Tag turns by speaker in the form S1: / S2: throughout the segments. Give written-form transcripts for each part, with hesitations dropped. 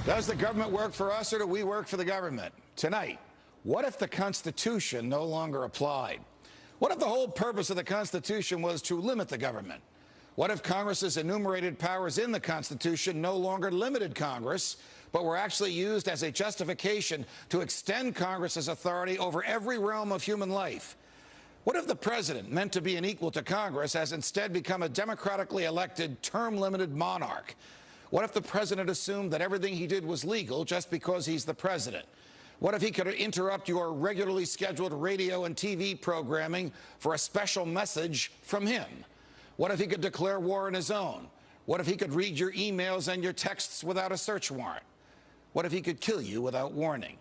S1: Does the government work for us or do we work for the government? Tonight, what if the Constitution no longer applied? What if the whole purpose of the Constitution was to limit the government? What if Congress's enumerated powers in the Constitution no longer limited Congress, but were actually used as a justification to extend Congress's authority over every realm of human life? What if the president, meant to be an equal to Congress, has instead become a democratically elected, term-limited monarch? What if the president assumed that everything he did was legal just because he's the president? What if he could interrupt your regularly scheduled radio and TV programming for a special message from him? What if he could declare war on his own? What if he could read your emails and your texts without a search warrant? What if he could kill you without warning?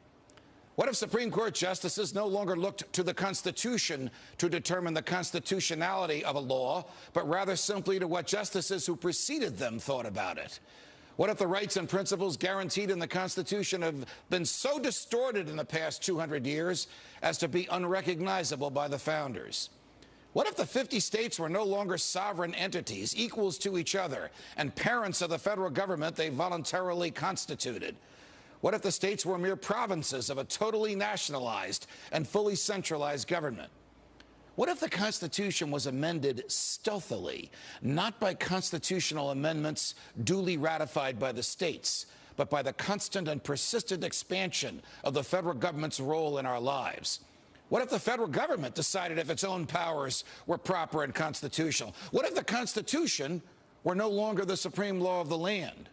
S1: What if Supreme Court justices no longer looked to the Constitution to determine the constitutionality of a law, but rather simply to what justices who preceded them thought about it? What if the rights and principles guaranteed in the Constitution have been so distorted in the past 200 years as to be unrecognizable by the founders? What if the 50 states were no longer sovereign entities, equals to each other, and parents of the federal government they voluntarily constituted? What if the states were mere provinces of a totally nationalized and fully centralized government? What if the Constitution was amended stealthily, not by constitutional amendments duly ratified by the states, but by the constant and persistent expansion of the federal government's role in our lives? What if the federal government decided if its own powers were proper and constitutional? What if the Constitution were no longer the supreme law of the land?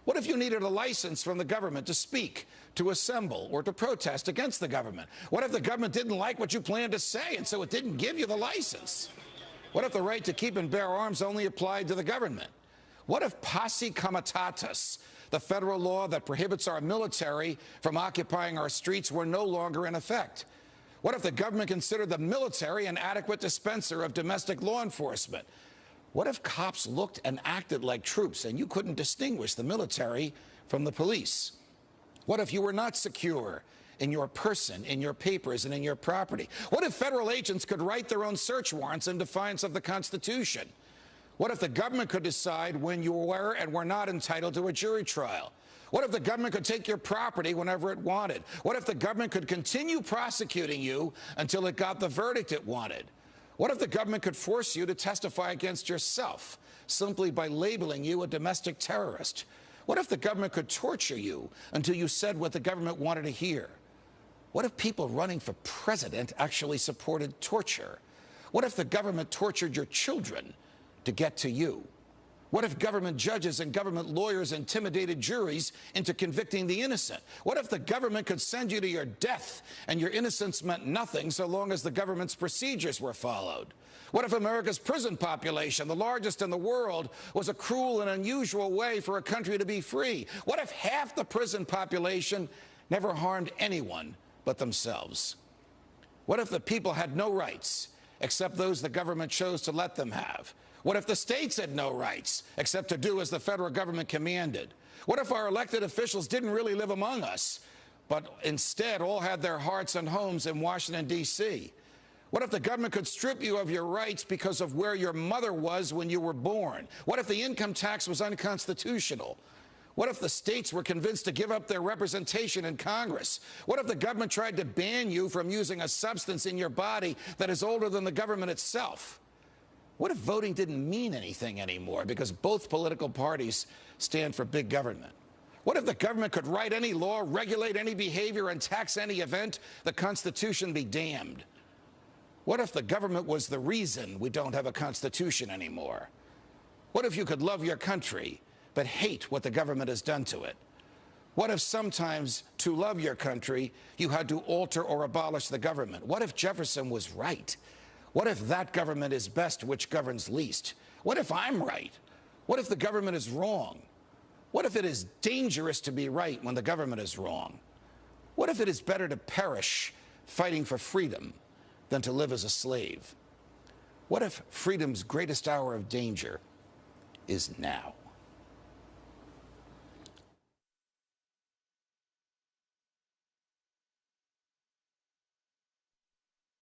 S1: What if you needed a license from the government to speak, to assemble, or to protest against the government? What if the government didn't like what you planned to say, and so it didn't give you the license? What if the right to keep and bear arms only applied to the government? What if posse comitatus, the federal law that prohibits our military from occupying our streets, were no longer in effect? What if the government considered the military an adequate dispenser of domestic law enforcement? What if cops looked and acted like troops and you couldn't distinguish the military from the police? What if you were not secure in your person, in your papers, and in your property? What if federal agents could write their own search warrants in defiance of the Constitution? What if the government could decide when you were and were not entitled to a jury trial? What if the government could take your property whenever it wanted? What if the government could continue prosecuting you until it got the verdict it wanted? What if the government could force you to testify against yourself simply by labeling you a domestic terrorist? What if the government could torture you until you said what the government wanted to hear? What if people running for president actually supported torture? What if the government tortured your children to get to you? What if government judges and government lawyers intimidated juries into convicting the innocent? What if the government could send you to your death and your innocence meant nothing so long as the government's procedures were followed? What if America's prison population, the largest in the world, was a cruel and unusual way for a country to be free? What if half the prison population never harmed anyone but themselves? What if the people had no rights except those the government chose to let them have? What if the states had no rights except to do as the federal government commanded? What if our elected officials didn't really live among us, but instead all had their hearts and homes in Washington, D.C.? What if the government could strip you of your rights because of where your mother was when you were born? What if the income tax was unconstitutional? What if the states were convinced to give up their representation in Congress? What if the government tried to ban you from using a substance in your body that is older than the government itself? What if voting didn't mean anything anymore because both political parties stand for big government? What if the government could write any law, regulate any behavior, and tax any event? The Constitution be damned. What if the government was the reason we don't have a Constitution anymore? What if you could love your country but hate what the government has done to it? What if sometimes to love your country you had to alter or abolish the government? What if Jefferson was right? What if that government is best which governs least? What if I'm right? What if the government is wrong? What if it is dangerous to be right when the government is wrong? What if it is better to perish fighting for freedom than to live as a slave? What if freedom's greatest hour of danger is now?